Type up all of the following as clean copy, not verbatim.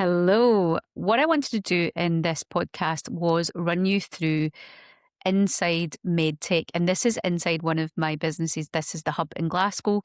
Hello. What I wanted to do in this podcast was run you through inside MedTech. And this is inside one of my businesses. This is the hub in Glasgow.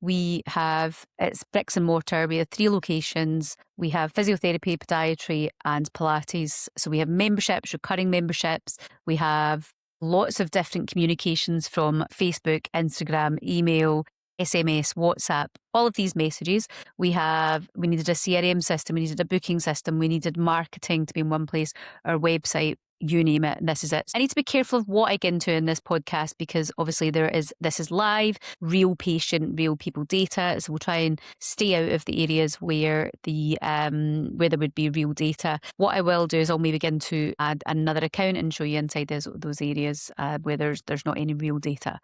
It's bricks and mortar. We have 3 locations. We have physiotherapy, podiatry, and Pilates. So we have memberships, recurring memberships. We have lots of different communications from Facebook, Instagram, email, SMS, WhatsApp, all of these messages. We needed a CRM system, we needed a booking system, we needed marketing to be in one place, our website, you name it, and this is it. I need to be careful of what I get into in this podcast because obviously this is live, real patient, real people data. So we'll try and stay out of the areas where where there would be real data. What I will do is I'll maybe begin to add another account and show you inside those areas where there's not any real data.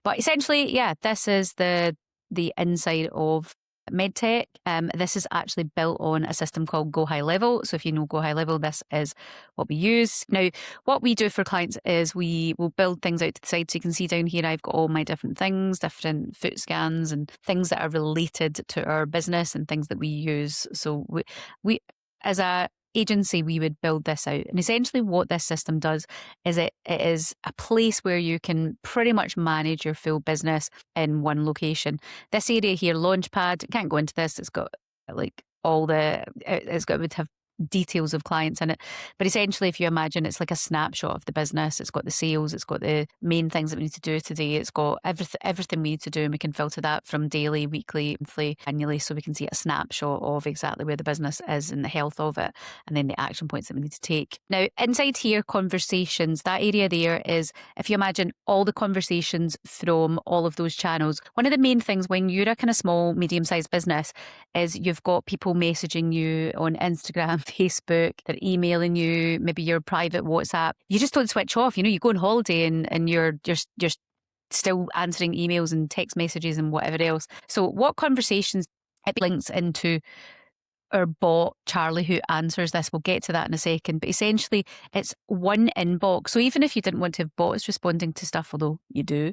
But essentially, yeah, this is the inside of MedTech. This is actually built on a system called Go High Level. So if you know Go High Level, this is what we use. Now, what we do for clients is we will build things out to the side. So you can see down here, I've got all my different things, different foot scans and things that are related to our business and things that we use. So we as a agency, we would build this out. And essentially what this system does is it is a place where you can pretty much manage your full business in one location. This area here, Launchpad, can't go into this. It's got like it would have details of clients in it. But essentially, if you imagine, it's like a snapshot of the business. It's got the sales, it's got the main things that we need to do today. It's got everything we need to do, and we can filter that from daily, weekly, monthly, annually, so we can see a snapshot of exactly where the business is and the health of it, and then the action points that we need to take. Now, inside here, conversations, that area there is, if you imagine all the conversations from all of those channels, one of the main things when you're a kind of small, medium-sized business is you've got people messaging you on Instagram, Facebook, they're emailing you, maybe your private WhatsApp. You just don't switch off. You go on holiday and you're still answering emails and text messages and whatever else. So what conversations it links into our bot, Charlie, who answers this. We'll get to that in a second. But essentially, it's one inbox. So even if you didn't want to have bots responding to stuff, although you do,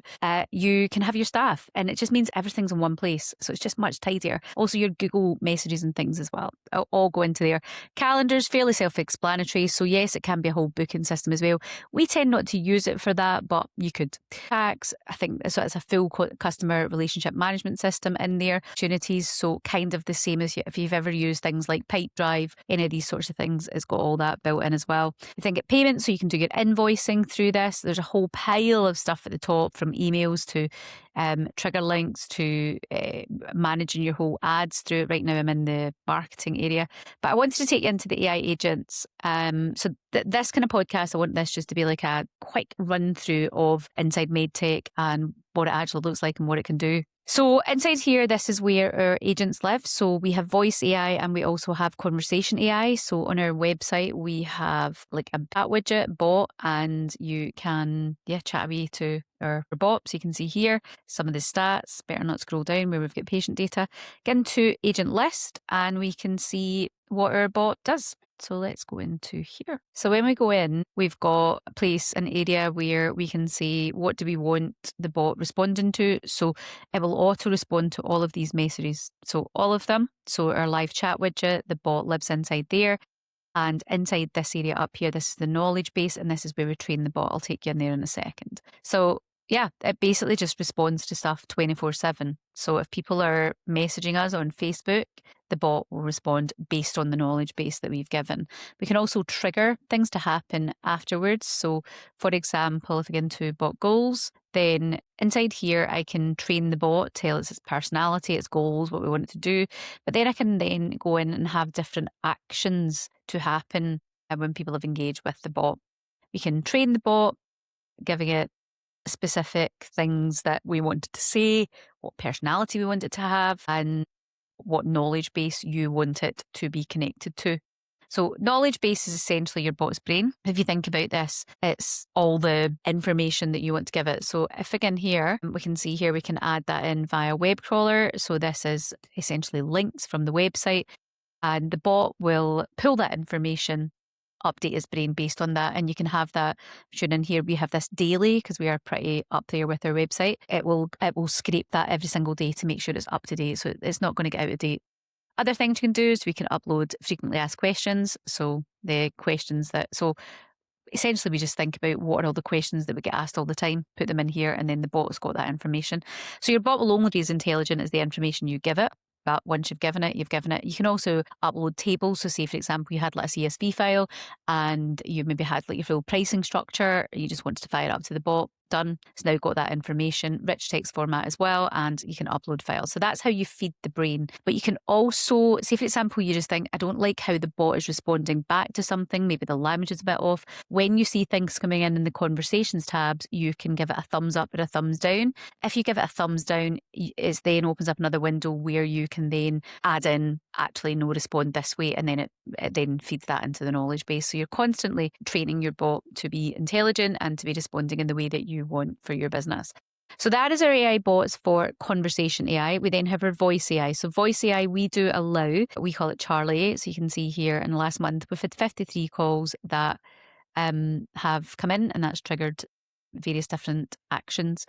you can have your staff. And it just means everything's in one place. So it's just much tidier. Also, your Google messages and things as well. It'll all go into there. Calendars, fairly self-explanatory. So yes, it can be a whole booking system as well. We tend not to use it for that, but you could. Tax, I think, so it's a full customer relationship management system in there. Opportunities, so kind of the same as if you've ever used things like Pipedrive, any of these sorts of things, it's got all that built in as well. You then get payments, so you can do your invoicing through this. There's a whole pile of stuff at the top, from emails to trigger links to managing your whole ads through it. Right now I'm in the marketing area, but I wanted to take you into the AI agents. So this kind of podcast, I want this just to be like a quick run through of inside MedTech and what it actually looks like and what it can do. So inside here, this is where our agents live. So we have voice AI and we also have conversation AI. So on our website, we have like a chat widget bot, and you can chat away to our bot. So you can see here some of the stats. Better not scroll down where we've got patient data. Get into agent list and we can see what our bot does. So let's go into here. So when we go in, we've got a place, an area where we can see what do we want the bot responding to. So it will auto respond to all of these messages. So all of them. So our live chat widget, the bot lives inside there. And inside this area up here, this is the knowledge base, and this is where we train the bot. I'll take you in there in a second. So yeah, it basically just responds to stuff 24/7. So if people are messaging us on Facebook, the bot will respond based on the knowledge base that we've given. We can also trigger things to happen afterwards. So for example, if I get into bot goals, then inside here, I can train the bot, tell it its personality, its goals, what we want it to do. But then I can then go in and have different actions to happen when people have engaged with the bot. We can train the bot, giving it specific things that we want it to say, what personality we want it to have, and what knowledge base you want it to be connected to. So knowledge base is essentially your bot's brain. If you think about this, it's all the information that you want to give it. So if again here, we can see here, we can add that in via web crawler. So this is essentially links from the website, and the bot will pull that information, update his brain based on that. And you can have that shown in here. We have this daily because we are pretty up there with our website. It will scrape that every single day to make sure it's up to date. So it's not going to get out of date. Other things you can do is we can upload frequently asked questions. So essentially we just think about what are all the questions that we get asked all the time, put them in here, and then the bot's got that information. So your bot will only be as intelligent as the information you give it. But once you've given it, you've given it. You can also upload tables. So say, for example, you had like a CSV file and you maybe had like your full pricing structure. You just wanted to fire it up to the bot. Done. It's now got that information, rich text format as well, and you can upload files. So that's how you feed the brain. But you can also, say for example, you just think, I don't like how the bot is responding back to something, maybe the language is a bit off. When you see things coming in the conversations tabs, you can give it a thumbs up or a thumbs down. If you give it a thumbs down, it then opens up another window where you can then add in, actually no, respond this way, and then it then feeds that into the knowledge base. So you're constantly training your bot to be intelligent and to be responding in the way that you want for your business. So that is our AI bots for conversation AI. We then have our voice AI. So voice AI, we do allow, we call it Charlie. So you can see here in the last month, we've had 53 calls that have come in, and that's triggered various different actions.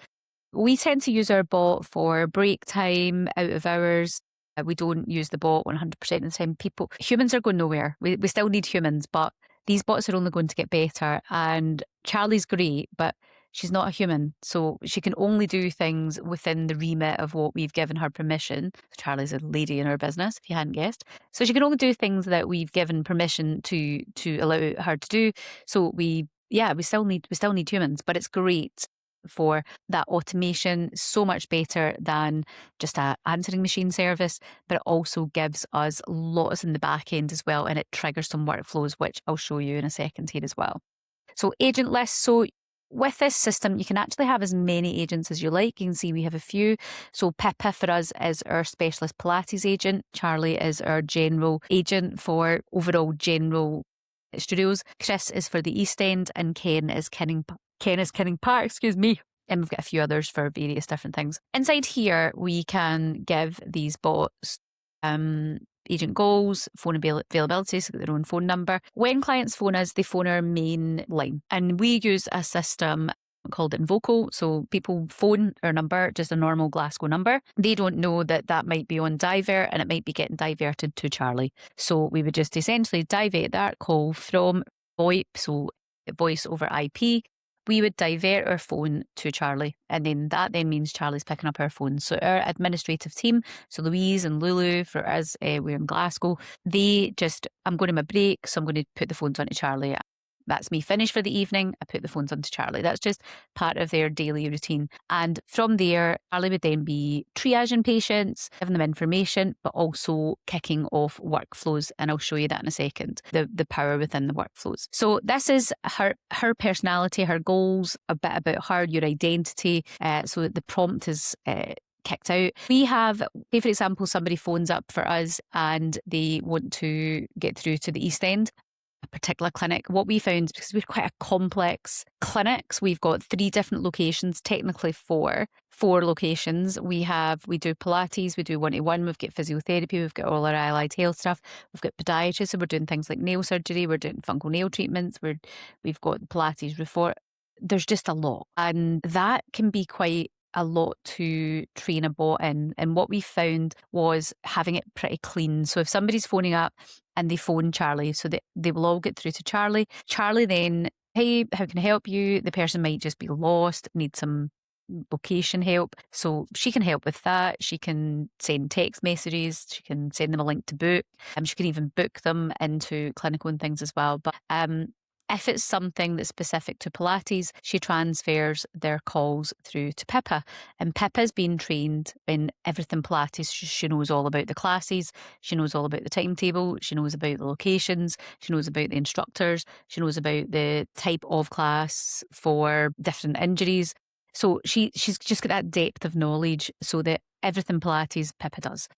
We tend to use our bot for break time, out of hours. We don't use the bot 100% of the time. Humans are going nowhere. We still need humans, but these bots are only going to get better. And Charlie's great, but she's not a human. So she can only do things within the remit of what we've given her permission. Charlie's a lady in our business, if you hadn't guessed. So she can only do things that we've given permission to allow her to do. So we still need humans, but it's great for that automation, so much better than just a answering machine service, but it also gives us lots in the back end as well, and it triggers some workflows, which I'll show you in a second here as well. So agent lists. So with this system, you can actually have as many agents as you like. You can see we have a few. So Pippa for us is our specialist Pilates agent. Charlie is our general agent for overall general studios. Chris is for the East End, and Ken is Kenning Park, excuse me. And we've got a few others for various different things. Inside here, we can give these bots agent goals, phone availability, so their own phone number. When clients phone us, they phone our main line. And we use a system called Invoco. So people phone our number, just a normal Glasgow number. They don't know that that might be on divert, and it might be getting diverted to Charlie. So we would just essentially divert that call from VoIP, so voice over IP. We would divert our phone to Charlie, and then that means Charlie's picking up our phone. So our administrative team, so Louise and Lulu for us, we're in Glasgow, I'm going to my break, so I'm going to put the phones onto Charlie. That's me finished for the evening. I put the phones onto Charlie. That's just part of their daily routine. And from there, Charlie would then be triaging patients, giving them information, but also kicking off workflows. And I'll show you that in a second, the power within the workflows. So this is her personality, her goals, a bit about her, your identity. So the prompt is kicked out. We have, say for example, somebody phones up for us and they want to get through to the East End, a particular clinic. What we found, because we're quite a complex clinics, we've got 3 different locations, technically 4 locations. We do Pilates, we do one-to-one, we've got physiotherapy, we've got all our allied health stuff, we've got podiatry, so we're doing things like nail surgery, we're doing fungal nail treatments, we've got Pilates reform. There's just a lot, and that can be quite a lot to train a bot in. And what we found was having it pretty clean. So if somebody's phoning up and they phone Charlie, so that they will all get through to Charlie. Charlie then, hey, how can I help you? The person might just be lost, need some location help. So she can help with that. She can send text messages. She can send them a link to book. She can even book them into clinical and things as well. But if it's something that's specific to Pilates, she transfers their calls through to Pippa. And Pippa's been trained in everything Pilates. She knows all about the classes. She knows all about the timetable. She knows about the locations. She knows about the instructors. She knows about the type of class for different injuries. So she's just got that depth of knowledge, so that everything Pilates, Pippa does.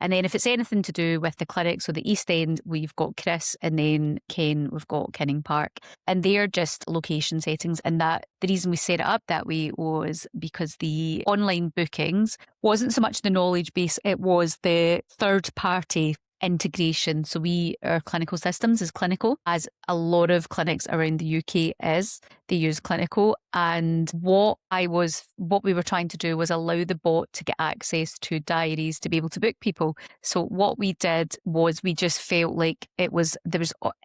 And then if it's anything to do with the clinic, so the East End, we've got Chris, and then Ken, we've got Kenning Park. And they're just location settings. And that the reason we set it up that way was because the online bookings wasn't so much the knowledge base, it was the third party integration. So our clinical systems is clinical, as a lot of clinics around the UK is. they use Clinical. And what we were trying to do was allow the bot to get access to diaries to be able to book people. So what we did was we just felt like there was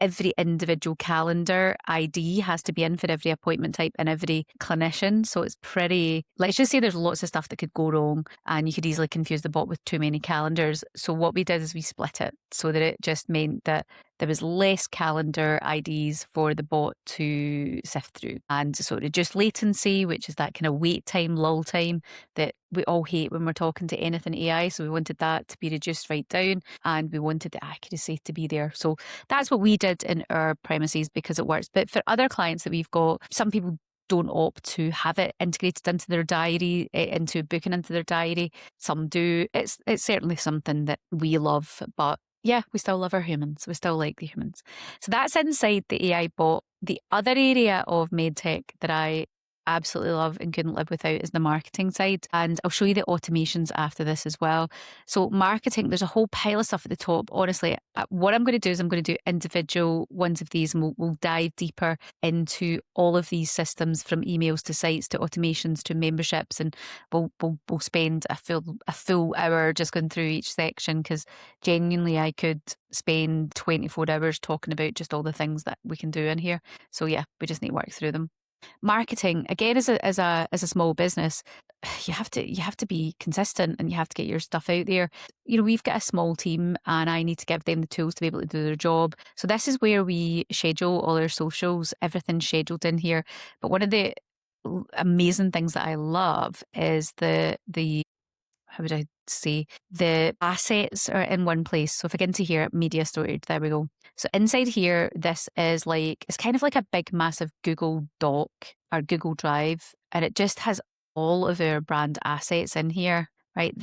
every individual calendar ID has to be in for every appointment type and every clinician. So it's pretty, let's just say there's lots of stuff that could go wrong and you could easily confuse the bot with too many calendars. So what we did is we split it so that it just meant that there was less calendar IDs for the bot to sift through. And so it reduced latency, which is that kind of wait time, lull time that we all hate when we're talking to anything AI. So we wanted that to be reduced right down and we wanted the accuracy to be there. So that's what we did in our premises because it works. But for other clients that we've got, some people don't opt to have it integrated into their diary, into booking into their diary. Some do. It's certainly something that we love, but yeah, we still love our humans. We still like the humans. So that's inside the AI bot. The other area of MedTech that I absolutely love and couldn't live without is the marketing side. And I'll show you the automations after this as well. So marketing, there's a whole pile of stuff at the top. Honestly, what I'm going to do is I'm going to do individual ones of these and we'll dive deeper into all of these systems from emails to sites to automations to memberships. And we'll spend a full hour just going through each section because genuinely I could spend 24 hours talking about just all the things that we can do in here. So yeah, we just need to work through them. Marketing, again, as a small business, you have to be consistent and you have to get your stuff out there. You know, we've got a small team and I need to give them the tools to be able to do their job. So this is where we schedule all our socials, everything's scheduled in here. But one of the amazing things that I love is the how would I say, the assets are in one place. So if I get into here, media storage, there we go. So inside here, this is like, it's kind of like a big, massive Google Doc or Google Drive, and it just has all of our brand assets in here, right?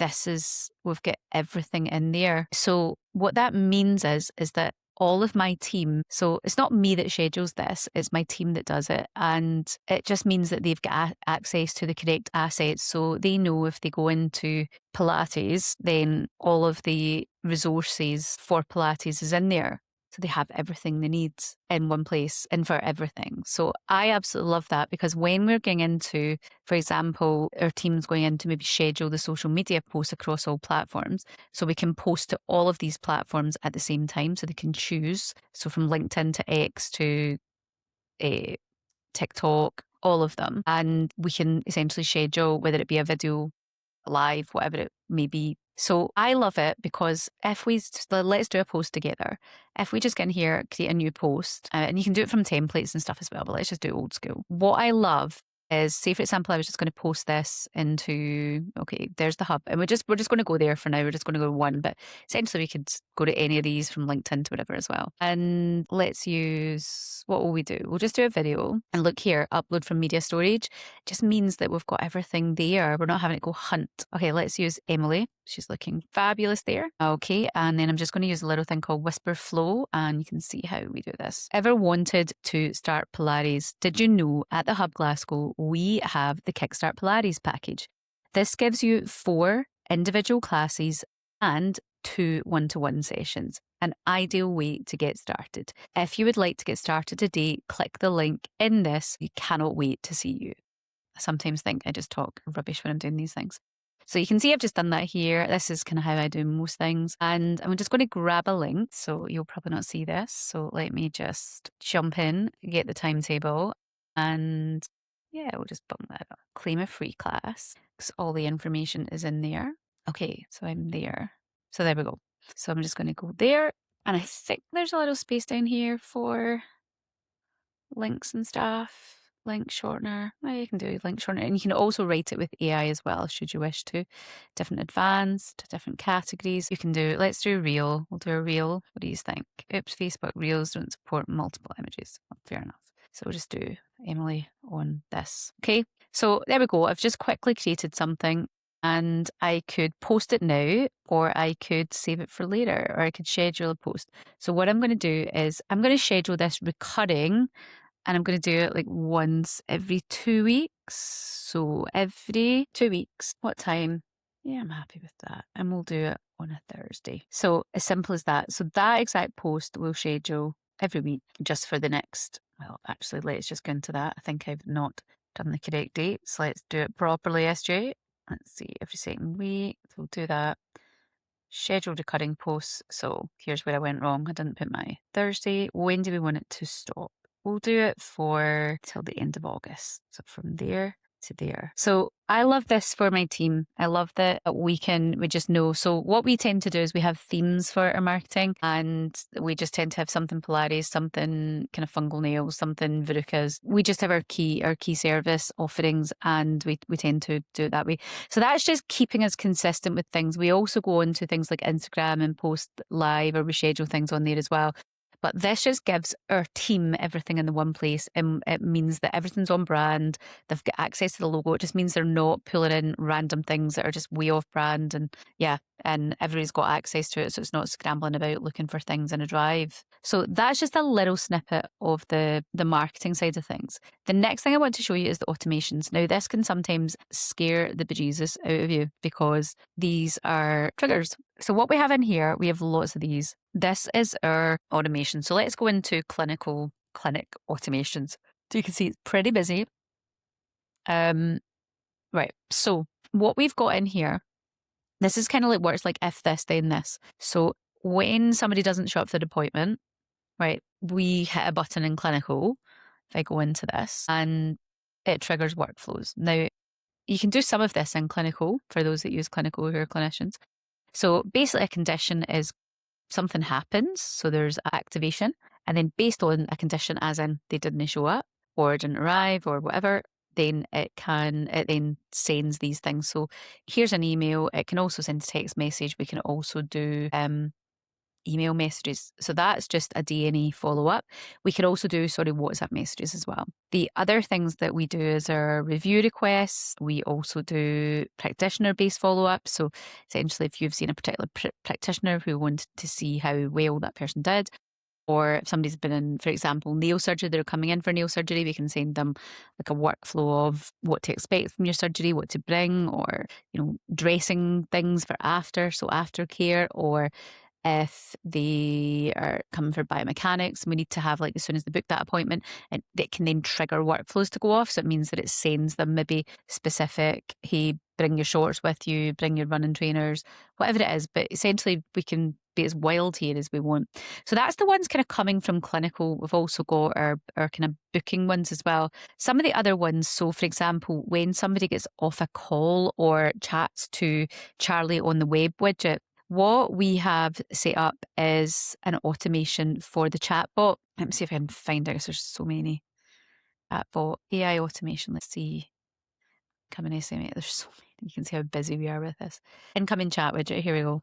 We've got everything in there. So what that means is that all of my team, so it's not me that schedules this, it's my team that does it. And it just means that they've got access to the correct assets. So they know if they go into Pilates, then all of the resources for Pilates is in there. So they have everything they need in one place and for everything. So I absolutely love that because when we're going into, for example, our team's going in to maybe schedule the social media posts across all platforms. So we can post to all of these platforms at the same time so they can choose. So from LinkedIn to X to TikTok, all of them. And we can essentially schedule whether it be a video, live, whatever it may be. So I love it because let's do a post together. If we just get in here, create a new post, and you can do it from templates and stuff as well, but let's just do it old school. What I love is, say for example, I was just going to post this into, okay, there's the hub, and we're just going to go there for now. We're just going to go one, but essentially we could go to any of these from LinkedIn to whatever as well. And let's use, what will we do? We'll just do a video and look here, upload from media storage. It just means that we've got everything there. We're not having to go hunt. Okay, let's use Emily. She's looking fabulous there. Okay, and then I'm just going to use a little thing called Whisper Flow, and you can see how we do this. Ever wanted to start Pilates? Did you know at the Hub Glasgow, we have the Kickstart Pilates package? This gives you 4 individual classes and 2 one-to-one sessions. An ideal way to get started. If you would like to get started today, click the link in this. We cannot wait to see you. I sometimes think I just talk rubbish when I'm doing these things. So you can see I've just done that here. This is kind of how I do most things. And I'm just going to grab a link. So you'll probably not see this. So let me just jump in, get the timetable. And yeah, we'll just bump that up. Claim a free class because all the information is in there. Okay, so I'm there. So there we go. So I'm just going to go there. And I think there's a little space down here for links and stuff. Link shortener. Well, you can do link shortener. And you can also write it with AI as well, should you wish to. Different advanced, different categories. You can do, let's do a reel. We'll do a reel. What do you think? Oops, Facebook Reels don't support multiple images. Well, fair enough. So we'll just do Emily on this. Okay, so there we go. I've just quickly created something and I could post it now or I could save it for later or I could schedule a post. So what I'm going to do is I'm going to schedule this recurring and I'm going to do it like once every 2 weeks. So every 2 weeks. What time? Yeah, I'm happy with that. And we'll do it on a Thursday. So as simple as that. So that exact post we'll schedule every week just for the next Well, actually, let's just go into that. I think I've not done the correct dates. Let's do it properly, SJ. Let's see, every second week. So we'll do that. Scheduled recurring posts. So here's where I went wrong. I didn't put my Thursday. When do we want it to stop? We'll do it for till the end of August. So from there to there. So I love this for my team. I love that we just know. So what we tend to do is we have themes for our marketing, and we just tend to have something Pilates, something kind of fungal nails, something Verucas. We just have our key service offerings, and we tend to do it that way. So that's just keeping us consistent with things. We also go into things like Instagram and post live, or we schedule things on there as well. But this just gives our team everything in the one place, and it means that everything's on brand. They've got access to the logo. It just means they're not pulling in random things that are just way off brand. And yeah, and everybody's got access to it, so it's not scrambling about looking for things in a drive. So that's just a little snippet of the marketing side of things. The next thing I want to show you is the automations. Now, this can sometimes scare the bejesus out of you because these are triggers. So what we have in here, we have lots of these. This is our automation. So let's go into clinic automations. So you can see it's pretty busy. Right. So what we've got in here, this is kind of like works like if this, then this. So when somebody doesn't show up for the appointment, right, we hit a button in clinical. If I go into this, and it triggers workflows. Now, you can do some of this in clinical for those that use clinical who are clinicians. So basically a condition is something happens, so there's activation, and then based on a condition, as in they didn't show up or didn't arrive or whatever, then it then sends these things. So here's an email. It can also send a text message. We can also do email messages. So that's just a DNA follow-up. We can also do, WhatsApp messages as well. The other things that we do is our review requests. We also do practitioner-based follow-up. So essentially, if you've seen a particular practitioner who wanted to see how well that person did, or if somebody's been in, for example, nail surgery, they're coming in for nail surgery, we can send them like a workflow of what to expect from your surgery, what to bring, or, dressing things for after, so aftercare, or if they are coming for biomechanics, we need to have, like, as soon as they book that appointment, and that can then trigger workflows to go off. So it means that it sends them maybe specific, hey, bring your shorts with you, bring your running trainers, whatever it is. But essentially we can be as wild here as we want. So that's the ones kind of coming from clinical. We've also got our kind of booking ones as well. Some of the other ones, so for example, when somebody gets off a call or chats to Charlie on the web widget, what we have set up is an automation for the chatbot. Let me see if I can find out, because there's so many. Chatbot, AI automation, let's see. Coming estimate, there's so many. You can see how busy we are with this. Incoming chat widget, here we go.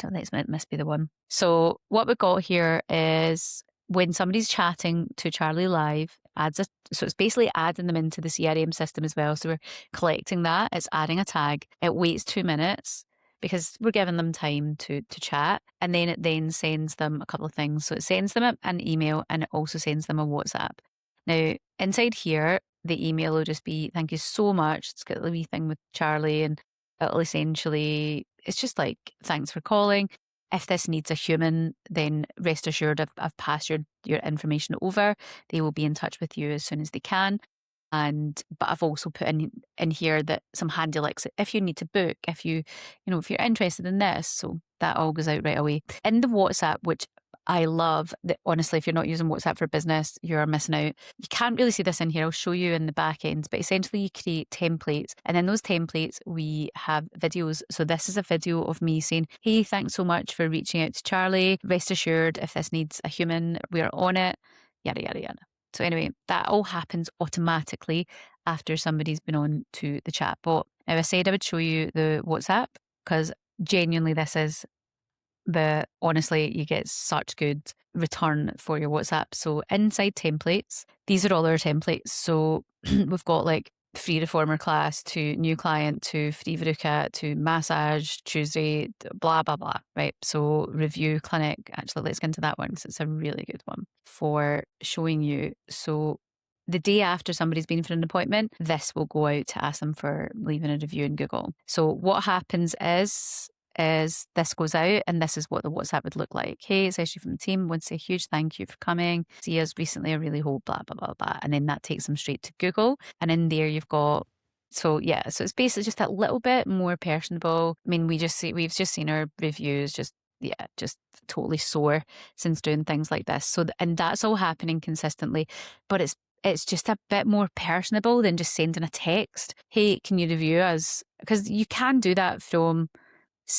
That must be the one. So what we've got here is when somebody's chatting to Charlie Live, so it's basically adding them into the CRM system as well. So we're collecting that, it's adding a tag. It waits 2 minutes because we're giving them time to chat, and then it then sends them a couple of things. So it sends them an email, and it also sends them a WhatsApp. Now, inside here, the email will just be, thank you so much. It's got the wee thing with Charlie, and it'll essentially, it's just like, thanks for calling. If this needs a human, then rest assured I've passed your information over. They will be in touch with you as soon as they can. But I've also put in here that some handy links if you need to book, if if you're interested in this. So that all goes out right away. In the WhatsApp, which I love, that honestly, if you're not using WhatsApp for business, you're missing out. You can't really see this in here. I'll show you in the back end, but essentially you create templates, and in those templates we have videos. So this is a video of me saying, hey, thanks so much for reaching out to Charlie. Rest assured, if this needs a human, we're on it, yada, yada, yada. So anyway, that all happens automatically after somebody's been on to the chat bot. Now, I said I would show you the WhatsApp because genuinely this is honestly, you get such good return for your WhatsApp. So inside templates, these are all our templates. So we've got like free reformer class to new client to free Veruca to massage Tuesday, blah, blah, blah, right? So review clinic, actually, let's get into that one because it's a really good one for showing you. So the day after somebody's been for an appointment, this will go out to ask them for leaving a review in Google. So what happens is is this goes out and this is what the WhatsApp would look like. Hey, it's Ashley from the team. Want to say a huge thank you for coming. See us recently. I really hope blah, blah, blah, blah. And then that takes them straight to Google. And in there you've got so yeah, so it's basically just a little bit more personable. I mean, we've just seen our reviews just totally soar since doing things like this. So and that's all happening consistently, but it's just a bit more personable than just sending a text. Hey, can you review us? Because you can do that from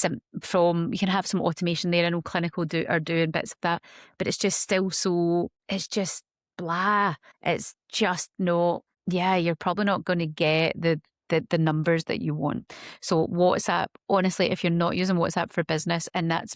you can have some automation there. I know Clinical are doing bits of that, but it's just still it's just blah. It's just not, yeah, you're probably not going to get the numbers that you want. So WhatsApp, honestly, if you're not using WhatsApp for business, and that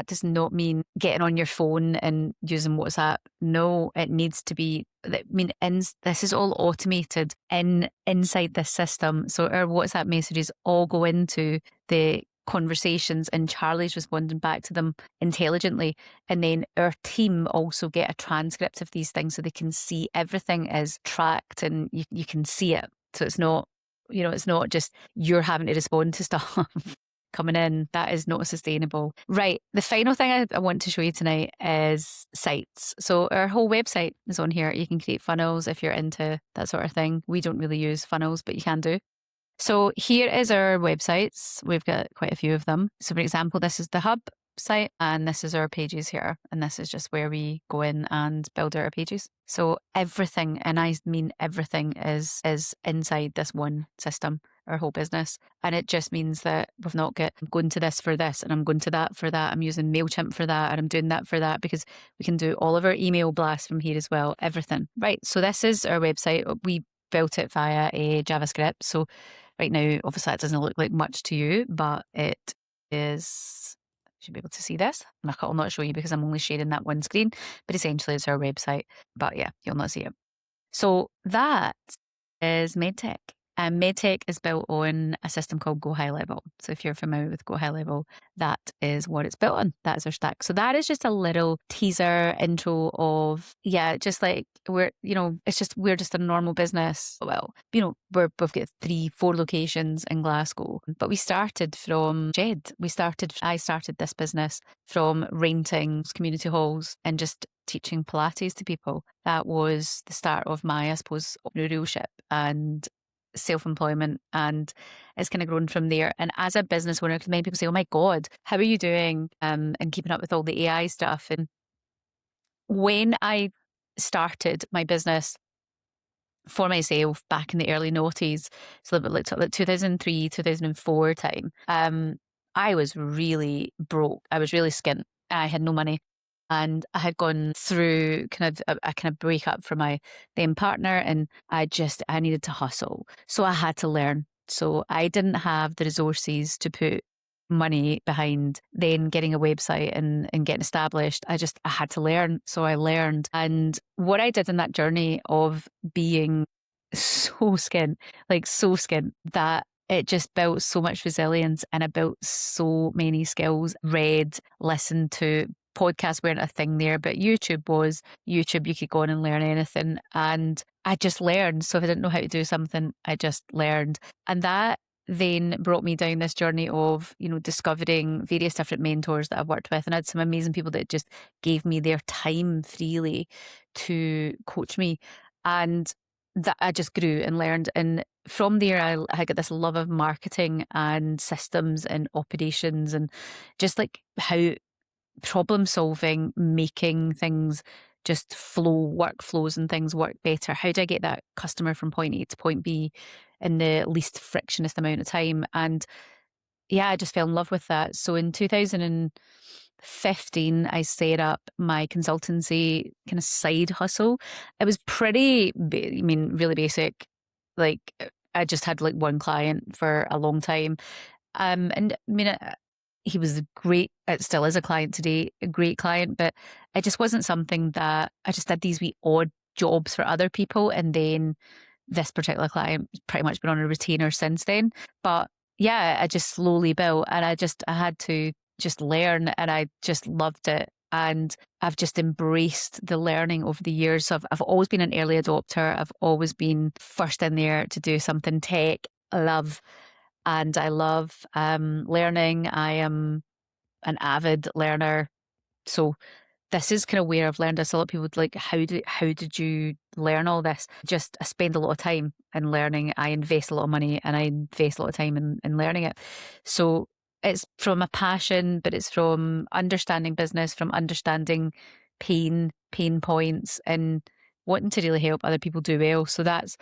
does not mean getting on your phone and using WhatsApp. No, it needs to be, I mean, this is all automated inside this system. So our WhatsApp messages all go into the conversations and Charlie's responding back to them intelligently, and then our team also get a transcript of these things so they can see everything is tracked and you can see it. So it's not, it's not just you're having to respond to stuff coming in. That is not sustainable. Right. The final thing I want to show you tonight is sites. So our whole website is on here. You can create funnels if you're into that sort of thing. We don't really use funnels, but you can do. So here is our websites. We've got quite a few of them. So for example, this is the hub site and this is our pages here. And this is just where we go in and build our pages. So everything, and I mean everything, is inside this one system, our whole business. And it just means that we've not got, I'm going to this for this and I'm going to that for that. I'm using MailChimp for that and I'm doing that for that, because we can do all of our email blasts from here as well. Everything. Right. So this is our website. We built it via a JavaScript. So right now, obviously, that doesn't look like much to you, but it is. You should be able to see this. I'll not show you because I'm only sharing that one screen, but essentially it's our website. But yeah, you'll not see it. So that is MedTech. And MedTech is built on a system called Go High Level. So if you're familiar with Go High Level, that is what it's built on. That is our stack. So that is just a little teaser intro of, just like we're just a normal business. Well, we've got 3-4 locations in Glasgow, but we started from Jed. I started this business from renting community halls and just teaching Pilates to people. That was the start of my, I suppose, entrepreneurship and self-employment, and it's kind of grown from there. And as a business owner, because many people say, oh my God, how are you doing and keeping up with all the AI stuff? And when I started my business for myself back in the early noughties, so like 2003, 2004 time, I was really broke. I was really skint. I had no money. And I had gone through a kind of breakup from my then partner, and I needed to hustle. So I had to learn. So I didn't have the resources to put money behind then getting a website and getting established. I had to learn. So I learned. And what I did in that journey of being so skint, that it just built so much resilience, and I built so many skills. Read, listened to podcasts weren't a thing there, but YouTube was. You could go on and learn anything. And I just learned. So if I didn't know how to do something, I just learned. And that then brought me down this journey of, discovering various different mentors that I've worked with. And I had some amazing people that just gave me their time freely to coach me. And that I just grew and learned. And from there, I got this love of marketing and systems and operations, and just like how problem solving, making things just flow, workflows and things work better. How do I get that customer from point A to point B in the least frictionless amount of time? And yeah, I just fell in love with that. So in 2015, I set up my consultancy kind of side hustle. It was really basic. Like I just had like one client for a long time. And I mean, he was great. It still is a client today, a great client, but it just wasn't something that I just did these wee odd jobs for other people. And then this particular client pretty much been on a retainer since then. But yeah, I just slowly built, and I had to just learn, and I just loved it. And I've just embraced the learning over the years. So I've always been an early adopter. I've always been first in there to do something tech. I love and I love learning. I am an avid learner. So this is kind of where I've learned this. A lot of people would like, how did you learn all this? Just I spend a lot of time in learning. I invest a lot of money and I invest a lot of time in learning it. So it's from a passion, but it's from understanding business, from understanding pain points, and wanting to really help other people do well. So that's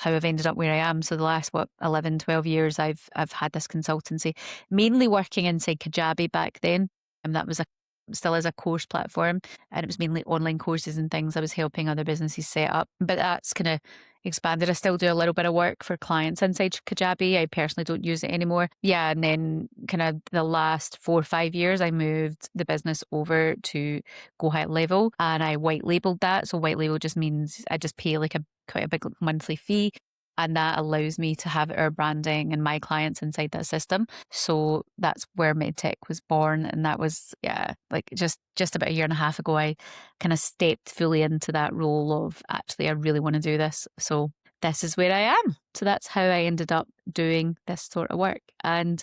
how I've ended up where I am. So the last 11, 12 years I've had this consultancy, mainly working inside Kajabi back then. And that was a still is a course platform, and it was mainly online courses and things I was helping other businesses set up. But that's kind of expanded. I still do a little bit of work for clients inside Kajabi. I personally don't use it anymore. Yeah, and then kind of the last 4 or 5 years, I moved the business over to Go High Level, and I white labeled that. So white label just means I just pay like a quite a big monthly fee, and that allows me to have our branding and my clients inside that system. So that's where MedTech was born, and that was, yeah, like just about a year and a half ago. I kind of stepped fully into that role of, actually I really want to do this. So this is where I am. So that's how I ended up doing this sort of work, and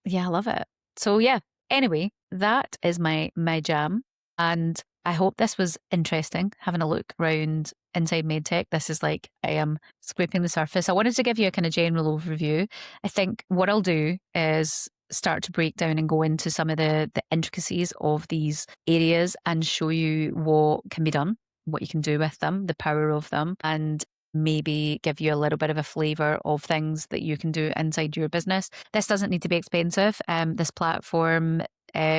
yeah, I love it. So yeah, anyway, that is my jam. And I hope this was interesting, having a look around inside MedTech. This is like, I am scraping the surface. I wanted to give you a kind of general overview. I think what I'll do is start to break down and go into some of the intricacies of these areas and show you what can be done, what you can do with them, the power of them, and maybe give you a little bit of a flavor of things that you can do inside your business. This doesn't need to be expensive. This platform,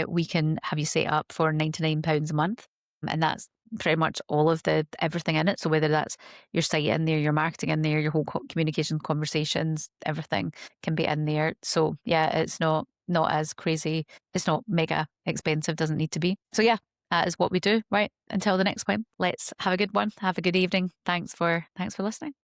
we can have you set up for £99 a month, and that's pretty much all of the everything in it. So whether that's your site in there, your marketing in there, your whole communication, conversations, everything can be in there. So yeah, it's not as crazy. It's not mega expensive. Doesn't need to be. So yeah, that is what we do. Right. Until the next one, let's have a good one. Have a good evening. Thanks for listening.